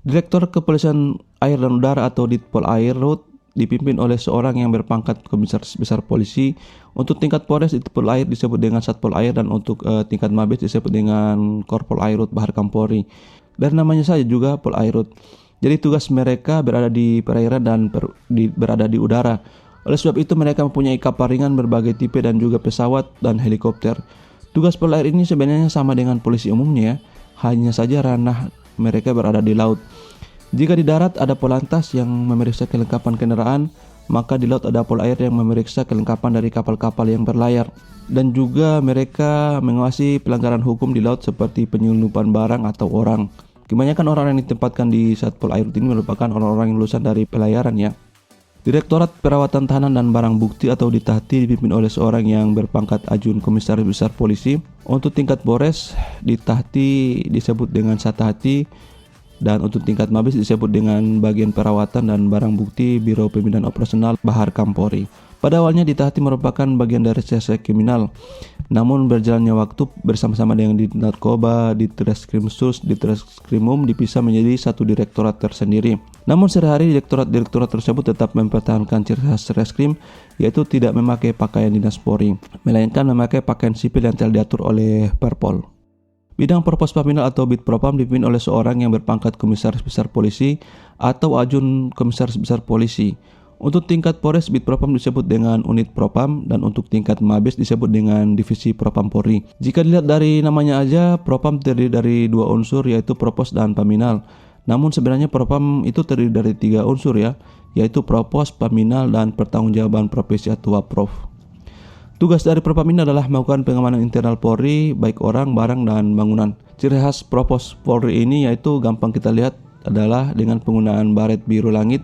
Direktur Kepolisian Air dan Udara atau Ditpol Air Laut dipimpin oleh seorang yang berpangkat Komisaris Besar Polisi. Untuk tingkat Polres Ditpol Air disebut dengan Satpol Air, dan untuk tingkat Mabes disebut dengan Korpol Airut Bahar Kampori. Dari namanya saja juga Pol Airut. Jadi tugas mereka berada di perairan dan berada di udara. Oleh sebab itu mereka mempunyai kapal ringan berbagai tipe dan juga pesawat dan helikopter. Tugas Pol Air ini sebenarnya sama dengan polisi umumnya ya. Hanya saja ranah mereka berada di laut. Jika di darat ada Polantas yang memeriksa kelengkapan kendaraan, maka di laut ada Pol Air yang memeriksa kelengkapan dari kapal-kapal yang berlayar. Dan juga mereka mengawasi pelanggaran hukum di laut seperti penyelundupan barang atau orang. Kebanyakan orang yang ditempatkan di Satpol Air ini merupakan orang-orang yang lulusan dari pelayaran ya. Direktorat Perawatan Tahanan dan Barang Bukti atau Ditahti dipimpin oleh seorang yang berpangkat Ajun Komisaris Besar Polisi. Untuk tingkat Polres, Ditahti disebut dengan Satahti, dan untuk tingkat Mabes disebut dengan Bagian Perawatan dan Barang Bukti Biro Pembinaan Operasional Bahar Kampori. Pada awalnya Ditahti merupakan bagian dari reserse kriminal, namun berjalannya waktu bersama-sama dengan di Narkoba, di Treskrimsus, di Treskrimum dipisah menjadi satu direktorat tersendiri. Namun sehari-hari direktorat tersebut tetap mempertahankan ciri khas Reskrim, yaitu tidak memakai pakaian dinas Polri, melainkan memakai pakaian sipil yang telah diatur oleh Perpol. Bidang Propos Paminal atau Bid Propam dipimpin oleh seorang yang berpangkat Komisaris Besar Polisi atau Ajun Komisaris Besar Polisi. Untuk tingkat Polres, Bid Propam disebut dengan Unit Propam, dan untuk tingkat Mabes disebut dengan Divisi Propam Polri. Jika dilihat dari namanya aja, Propam terdiri dari dua unsur, yaitu Propos dan Paminal. Namun sebenarnya Propam itu terdiri dari tiga unsur ya, yaitu Propos, Paminal, dan Pertanggungjawaban Profesi atau Waprof. Tugas dari Propam ini adalah melakukan pengamanan internal Polri, baik orang, barang, dan bangunan. Ciri khas Propos Polri ini yaitu gampang kita lihat adalah dengan penggunaan baret biru langit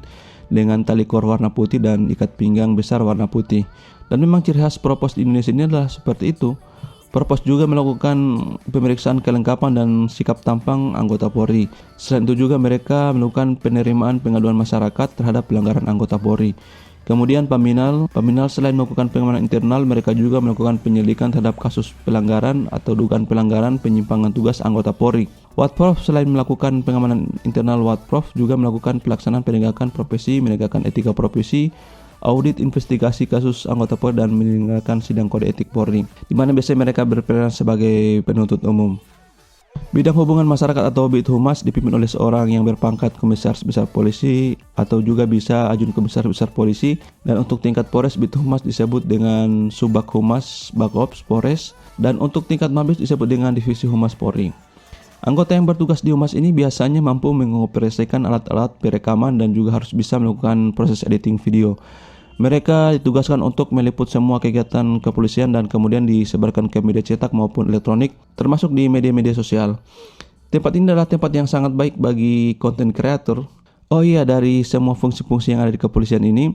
dengan tali kor warna putih dan ikat pinggang besar warna putih. Dan memang ciri khas Propos di Indonesia ini adalah seperti itu. Propos juga melakukan pemeriksaan kelengkapan dan sikap tampang anggota Polri. Selain itu juga mereka melakukan penerimaan pengaduan masyarakat terhadap pelanggaran anggota Polri. Kemudian Paminal selain melakukan pengamanan internal, mereka juga melakukan penyelidikan terhadap kasus pelanggaran atau dugaan pelanggaran penyimpangan tugas anggota Polri. Watprof selain melakukan pengamanan internal, Watprof juga melakukan pelaksanaan penegakan profesi, menegakkan etika profesi, audit investigasi kasus anggota Polri, dan menyelenggarakan sidang kode etik Polri, di mana biasanya mereka berperan sebagai penuntut umum. Bidang Hubungan Masyarakat atau Bid Humas dipimpin oleh seorang yang berpangkat Komisaris Besar Polisi atau juga bisa Ajun Komisaris Besar Polisi, dan untuk tingkat Polres Bid Humas disebut dengan Subak Humas Bakops Polres, dan untuk tingkat Mabes disebut dengan Divisi Humas Polri. Anggota yang bertugas di Humas ini biasanya mampu mengoperasikan alat-alat perekaman dan juga harus bisa melakukan proses editing video. Mereka ditugaskan untuk meliput semua kegiatan kepolisian dan kemudian disebarkan ke media cetak maupun elektronik, termasuk di media-media sosial. Tempat ini adalah tempat yang sangat baik bagi konten kreator. Oh iya, dari semua fungsi-fungsi yang ada di kepolisian ini,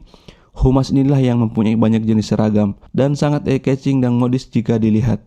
Humas inilah yang mempunyai banyak jenis seragam dan sangat eye-catching dan modis jika dilihat.